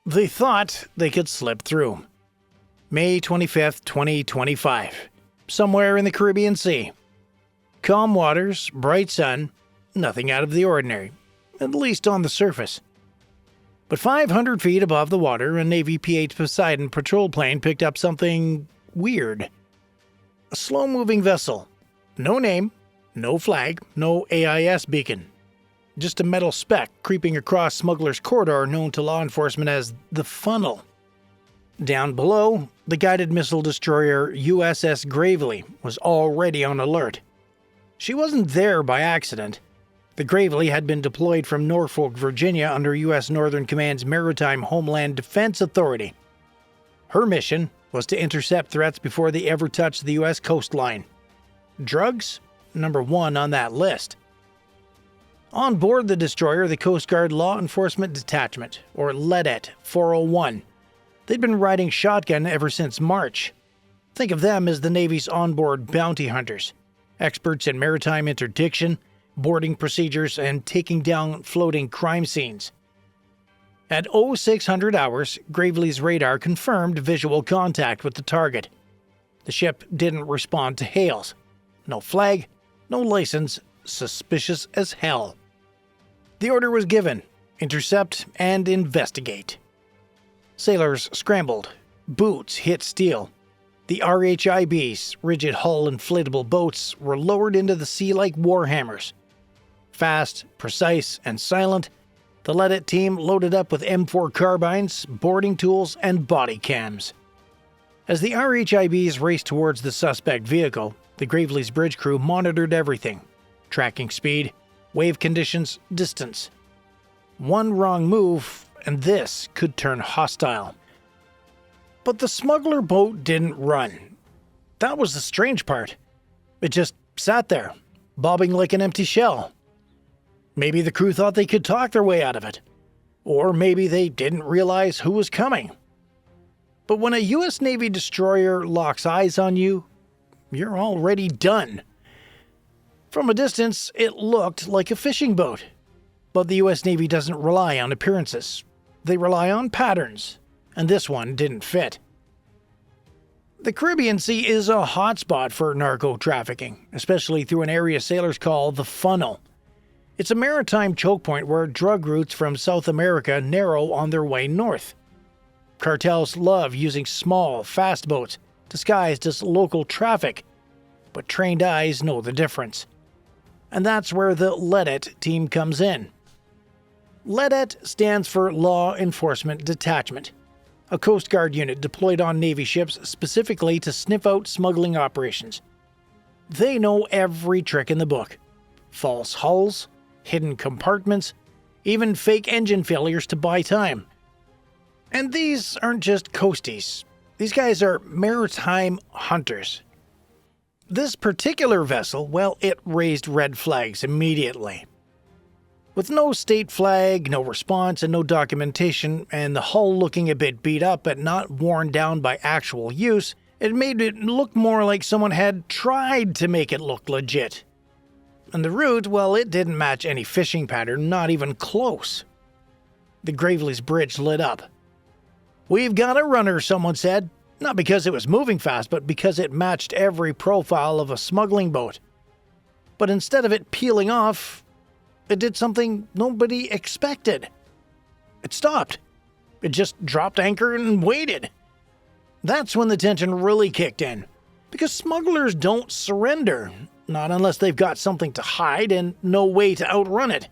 They thought they could slip through. May 25th, 2025. Somewhere in the Caribbean Sea. Calm waters, bright sun, nothing out of the ordinary, at least on the surface. But 500 feet above the water, a Navy P-8 Poseidon patrol plane picked up something weird. A slow-moving vessel. No name, no flag, no AIS beacon. Just a metal speck creeping across Smuggler's Corridor known to law enforcement as the Funnel. Down below, the guided missile destroyer USS Gravely was already on alert. She wasn't there by accident. The Gravely had been deployed from Norfolk, Virginia under U.S. Northern Command's Maritime Homeland Defense Authority. Her mission was to intercept threats before they ever touched the U.S. coastline. Drugs? Number one on that list. On board the destroyer, the Coast Guard Law Enforcement Detachment, or LEDET 401. They'd been riding shotgun ever since March. Think of them as the Navy's onboard bounty hunters, experts in maritime interdiction, boarding procedures, and taking down floating crime scenes. At 0600 hours, Gravely's radar confirmed visual contact with the target. The ship didn't respond to hails. No flag, no license, suspicious as hell. The order was given: intercept and investigate. Sailors scrambled. Boots hit steel. The RHIB's rigid hull inflatable boats were lowered into the sea like warhammers. Fast, precise, and silent, the LEDET team loaded up with M4 carbines, boarding tools, and body cams. As the RHIBs raced towards the suspect vehicle, the Gravely's bridge crew monitored everything: tracking speed, wave conditions, distance. One wrong move, and this could turn hostile. But the smuggler boat didn't run. That was the strange part. It just sat there, bobbing like an empty shell. Maybe the crew thought they could talk their way out of it. Or maybe they didn't realize who was coming. But when a U.S. Navy destroyer locks eyes on you, you're already done. From a distance, it looked like a fishing boat. But the U.S. Navy doesn't rely on appearances. They rely on patterns, and this one didn't fit. The Caribbean Sea is a hotspot for narco-trafficking, especially through an area sailors call the Funnel. It's a maritime choke point where drug routes from South America narrow on their way north. Cartels love using small, fast boats disguised as local traffic, but trained eyes know the difference. And that's where the LEDET team comes in. LEDET stands for Law Enforcement Detachment, a Coast Guard unit deployed on Navy ships specifically to sniff out smuggling operations. They know every trick in the book: false hulls, hidden compartments, even fake engine failures to buy time. And these aren't just coasties. These guys are maritime hunters. This particular vessel, well, it raised red flags immediately. With no state flag, no response, and no documentation, and the hull looking a bit beat up but not worn down by actual use, it made it look more like someone had tried to make it look legit. And the route, well, it didn't match any fishing pattern, not even close. The Gravely's bridge lit up. "We've got a runner," someone said. Not because it was moving fast, but because it matched every profile of a smuggling boat. But instead of it peeling off, it did something nobody expected. It stopped. It just dropped anchor and waited. That's when the tension really kicked in. Because smugglers don't surrender, not unless they've got something to hide and no way to outrun it.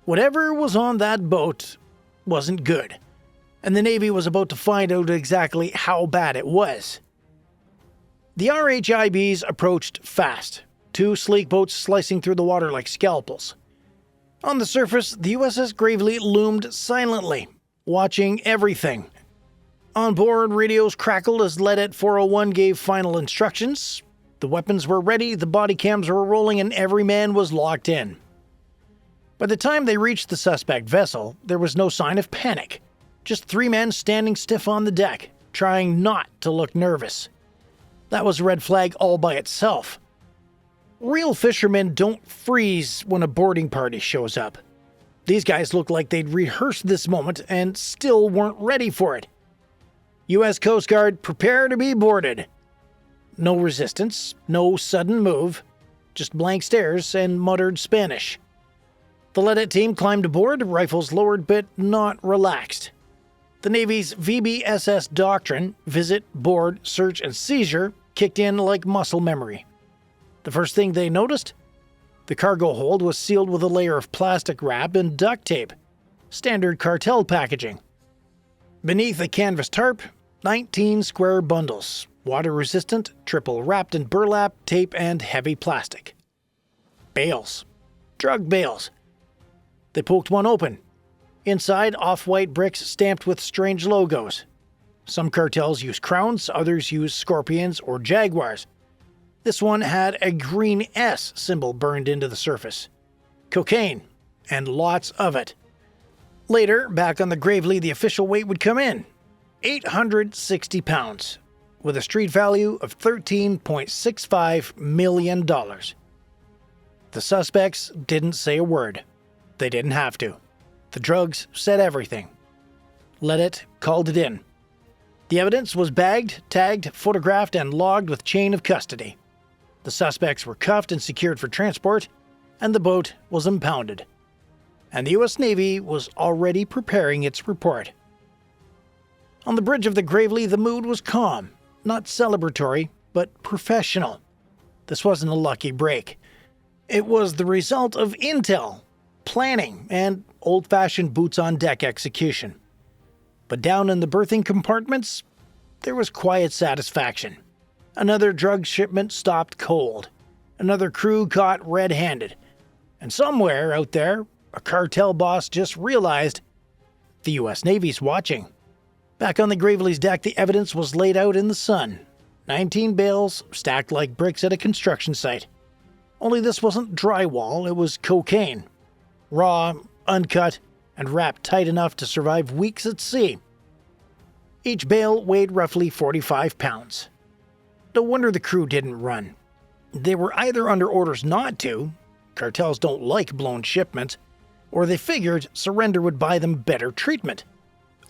Whatever was on that boat wasn't good, and the Navy was about to find out exactly how bad it was. The RHIBs approached fast, two sleek boats slicing through the water like scalpels. On the surface, the USS Gravely loomed silently, watching everything. On-board radios crackled as LEDET 401 gave final instructions. The weapons were ready, the body cams were rolling, and every man was locked in. By the time they reached the suspect vessel, there was no sign of panic. Just three men standing stiff on the deck, trying not to look nervous. That was a red flag all by itself. Real fishermen don't freeze when a boarding party shows up. These guys looked like they'd rehearsed this moment and still weren't ready for it. U.S. Coast Guard, prepare to be boarded. No resistance, no sudden move, just blank stares and muttered Spanish. The LEDET team climbed aboard, rifles lowered but not relaxed. The Navy's VBSS doctrine, visit, board, search, and seizure, kicked in like muscle memory. The first thing they noticed? The cargo hold was sealed with a layer of plastic wrap and duct tape, standard cartel packaging. Beneath a canvas tarp, 19 square bundles, water-resistant, triple wrapped in burlap, tape, and heavy plastic. Bales. Drug bales. They poked one open. Inside, off-white bricks stamped with strange logos. Some cartels use crowns, others use scorpions or jaguars. This one had a green S symbol burned into the surface. Cocaine, and lots of it. Later, back on the Gravely, the official weight would come in. 860 pounds, with a street value of $13.65 million. The suspects didn't say a word. They didn't have to. The drugs said everything. LEDET called it in. The evidence was bagged, tagged, photographed, and logged with chain of custody. The suspects were cuffed and secured for transport, and the boat was impounded. And the U.S. Navy was already preparing its report. On the bridge of the Gravely, the mood was calm, not celebratory, but professional. This wasn't a lucky break. It was the result of intel, planning, and old-fashioned boots-on-deck execution. But down in the berthing compartments, there was quiet satisfaction. Another drug shipment stopped cold. Another crew caught red-handed. And somewhere out there, a cartel boss just realized the U.S. Navy's watching. Back on the Gravely's deck, the evidence was laid out in the sun. 19 bales stacked like bricks at a construction site. Only this wasn't drywall, it was cocaine. Raw, uncut, and wrapped tight enough to survive weeks at sea. Each bale weighed roughly 45 pounds. No wonder the crew didn't run. They were either under orders not to, cartels don't like blown shipments, or they figured surrender would buy them better treatment.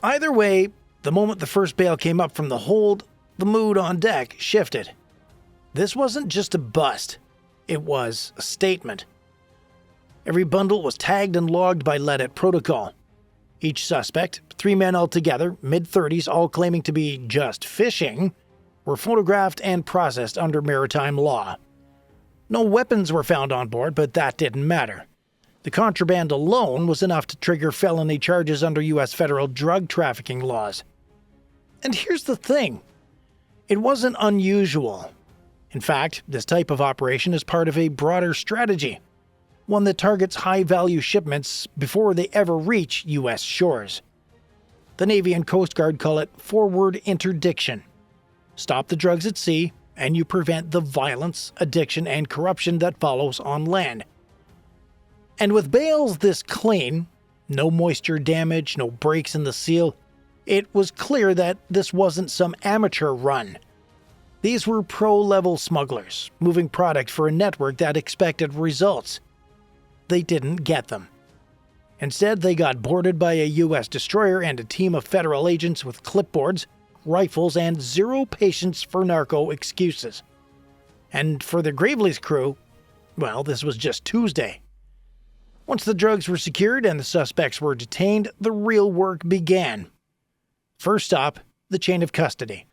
Either way, the moment the first bale came up from the hold, the mood on deck shifted. This wasn't just a bust, it was a statement. Every bundle was tagged and logged by LEDET protocol. Each suspect, 3 men altogether, mid-30s, all claiming to be just fishing, were photographed and processed under maritime law. No weapons were found on board, but that didn't matter. The contraband alone was enough to trigger felony charges under U.S. federal drug trafficking laws. And here's the thing. It wasn't unusual. In fact, this type of operation is part of a broader strategy, one that targets high-value shipments before they ever reach U.S. shores. The Navy and Coast Guard call it forward interdiction. Stop the drugs at sea, and you prevent the violence, addiction, and corruption that follows on land. And with bales this clean, no moisture damage, no breaks in the seal, it was clear that this wasn't some amateur run. These were pro-level smugglers, moving product for a network that expected results. They didn't get them. Instead, they got boarded by a U.S. destroyer and a team of federal agents with clipboards, rifles, and zero patience for narco excuses. And for the Gravely's crew, well, this was just Tuesday. Once the drugs were secured and the suspects were detained, the real work began. First stop, the chain of custody.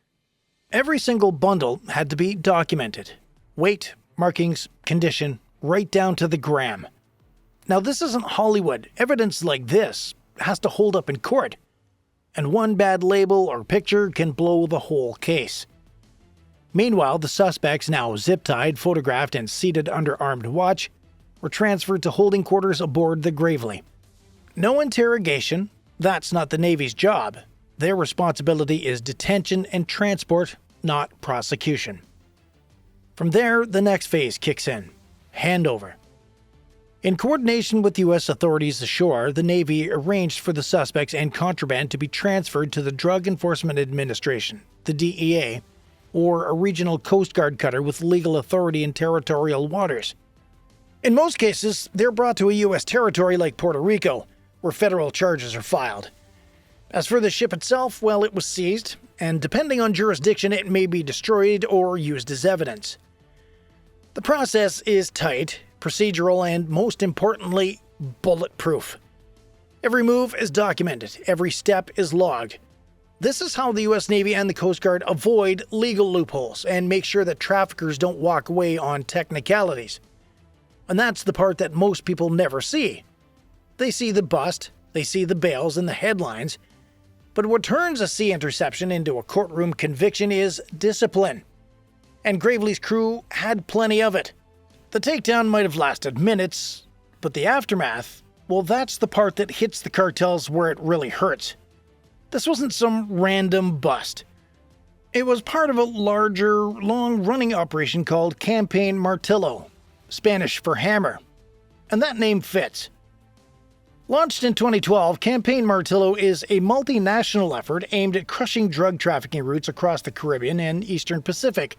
Every single bundle had to be documented. Weight, markings, condition, right down to the gram. Now, this isn't Hollywood. Evidence like this has to hold up in court. And one bad label or picture can blow the whole case. Meanwhile, the suspects, now zip-tied, photographed, and seated under armed watch, were transferred to holding quarters aboard the Gravely. No interrogation. That's not the Navy's job. Their responsibility is detention and transport, not prosecution. From there, the next phase kicks in. Handover. In coordination with U.S. authorities ashore, the Navy arranged for the suspects and contraband to be transferred to the Drug Enforcement Administration, the DEA, or a regional Coast Guard cutter with legal authority in territorial waters. In most cases, they're brought to a U.S. territory like Puerto Rico, where federal charges are filed. As for the ship itself, well, it was seized, and depending on jurisdiction, it may be destroyed or used as evidence. The process is tight, procedural, and most importantly, bulletproof. Every move is documented, every step is logged. This is how the U.S. Navy and the Coast Guard avoid legal loopholes and make sure that traffickers don't walk away on technicalities. And that's the part that most people never see. They see the bust, they see the bales and the headlines, but what turns a sea interception into a courtroom conviction is discipline. And Gravely's crew had plenty of it. The takedown might have lasted minutes, but the aftermath, well, that's the part that hits the cartels where it really hurts. This wasn't some random bust. It was part of a larger, long-running operation called Campaign Martillo, Spanish for hammer. And that name fits. Launched in 2012, Campaign Martillo is a multinational effort aimed at crushing drug trafficking routes across the Caribbean and Eastern Pacific.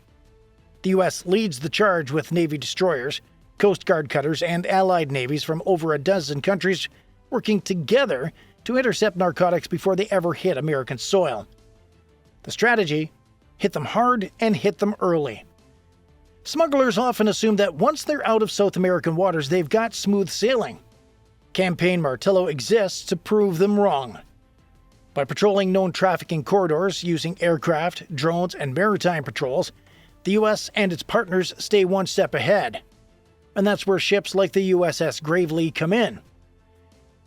The U.S. leads the charge with Navy destroyers, Coast Guard cutters, and allied navies from over a dozen countries working together to intercept narcotics before they ever hit American soil. The strategy? Hit them hard and hit them early. Smugglers often assume that once they're out of South American waters, they've got smooth sailing. Campaign Martillo exists to prove them wrong. By patrolling known trafficking corridors using aircraft, drones, and maritime patrols, the U.S. and its partners stay one step ahead. And that's where ships like the USS Gravely come in.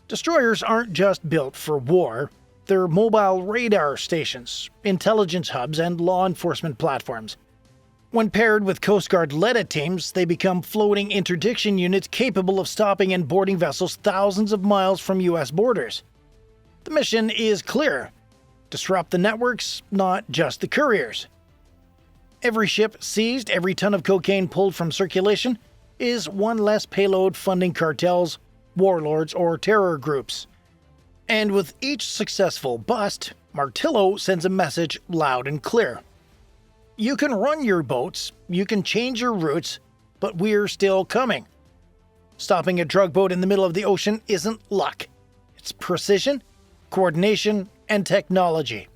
Destroyers aren't just built for war, they're mobile radar stations, intelligence hubs, and law enforcement platforms. When paired with Coast Guard LEDET teams, they become floating interdiction units capable of stopping and boarding vessels thousands of miles from U.S. borders. The mission is clear: disrupt the networks, not just the couriers. Every ship seized, every ton of cocaine pulled from circulation, is one less payload funding cartels, warlords, or terror groups. And with each successful bust, Martillo sends a message loud and clear. You can run your boats, you can change your routes, but we're still coming. Stopping a drug boat in the middle of the ocean isn't luck. It's precision, coordination, and technology.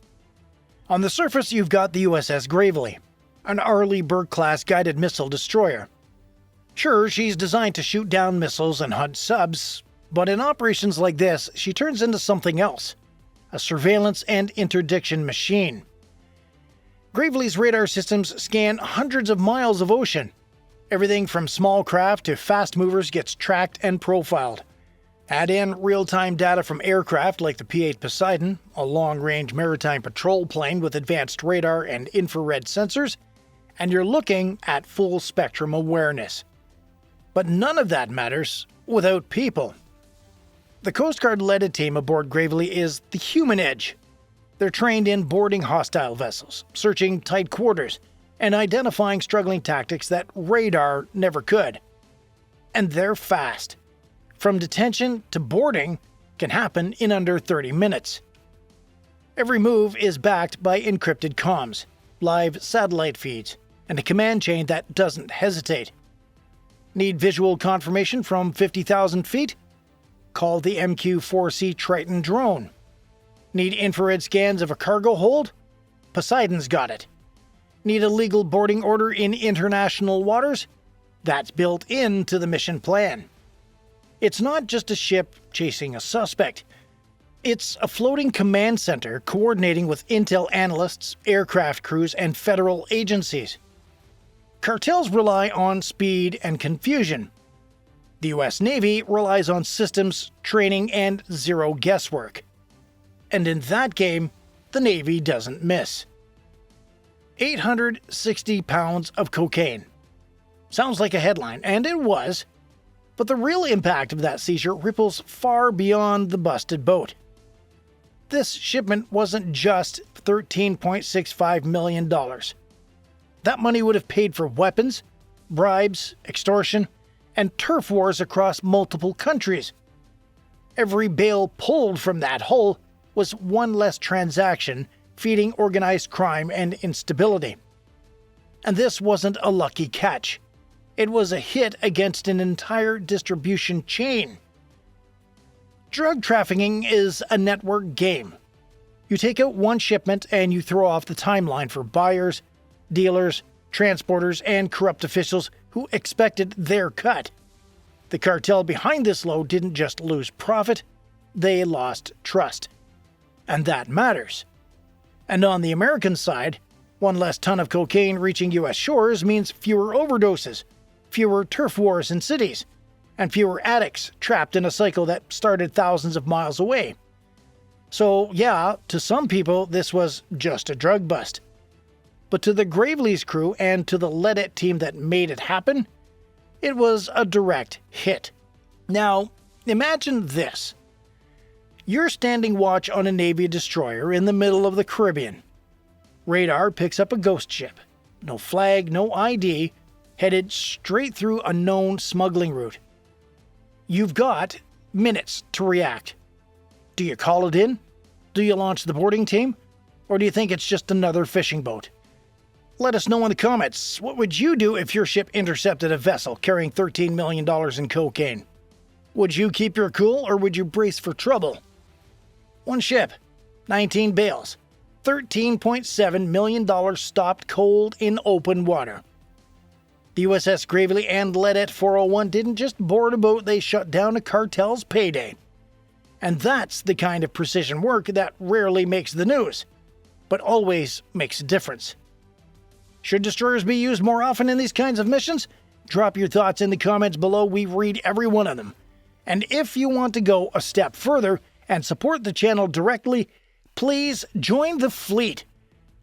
On the surface, you've got the USS Gravely, an Arleigh Burke-class guided missile destroyer. Sure, she's designed to shoot down missiles and hunt subs, but in operations like this, she turns into something else: a surveillance and interdiction machine. Gravely's radar systems scan hundreds of miles of ocean. Everything from small craft to fast movers gets tracked and profiled. Add in real-time data from aircraft like the P-8 Poseidon, a long-range maritime patrol plane with advanced radar and infrared sensors, and you're looking at full-spectrum awareness. But none of that matters without people. The Coast Guard LEDET team aboard Gravely is the human edge. They're trained in boarding hostile vessels, searching tight quarters, and identifying struggling tactics that radar never could. And they're fast. From detention to boarding can happen in under 30 minutes. Every move is backed by encrypted comms, live satellite feeds, and a command chain that doesn't hesitate. Need visual confirmation from 50,000 feet? Call the MQ-4C Triton drone. Need infrared scans of a cargo hold? Poseidon's got it. Need a legal boarding order in international waters? That's built into the mission plan. It's not just a ship chasing a suspect. It's a floating command center coordinating with intel analysts, aircraft crews, and federal agencies. Cartels rely on speed and confusion. The U.S. Navy relies on systems, training, and zero guesswork. And in that game, the Navy doesn't miss. 860 pounds of cocaine. Sounds like a headline, and it was. But the real impact of that seizure ripples far beyond the busted boat. This shipment wasn't just $13.65 million. That money would have paid for weapons, bribes, extortion, and turf wars across multiple countries. Every bale pulled from that hull was one less transaction feeding organized crime and instability. And this wasn't a lucky catch. It was a hit against an entire distribution chain. Drug trafficking is a network game. You take out one shipment and you throw off the timeline for buyers, dealers, transporters, and corrupt officials who expected their cut. The cartel behind this load didn't just lose profit, they lost trust. And that matters. And on the American side, one less ton of cocaine reaching US shores means fewer overdoses, fewer turf wars in cities, and fewer addicts trapped in a cycle that started thousands of miles away. So yeah, to some people this was just a drug bust. But to the Gravely's crew and to the LEDET team that made it happen, it was a direct hit. Now, imagine this. You're standing watch on a Navy destroyer in the middle of the Caribbean. Radar picks up a ghost ship. No flag, no ID, headed straight through a known smuggling route. You've got minutes to react. Do you call it in? Do you launch the boarding team? Or do you think it's just another fishing boat? Let us know in the comments, what would you do if your ship intercepted a vessel carrying $13 million in cocaine? Would you keep your cool or would you brace for trouble? One ship, 19 bales, $13.7 million stopped cold in open water. The USS Gravely and LEDET 401 didn't just board a boat, they shut down a cartel's payday. And that's the kind of precision work that rarely makes the news, but always makes a difference. Should destroyers be used more often in these kinds of missions? Drop your thoughts in the comments below, we read every one of them. And if you want to go a step further and support the channel directly, please join the fleet.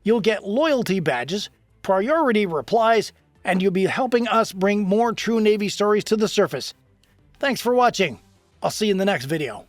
You'll get loyalty badges, priority replies, and you'll be helping us bring more true Navy stories to the surface. Thanks for watching. I'll see you in the next video.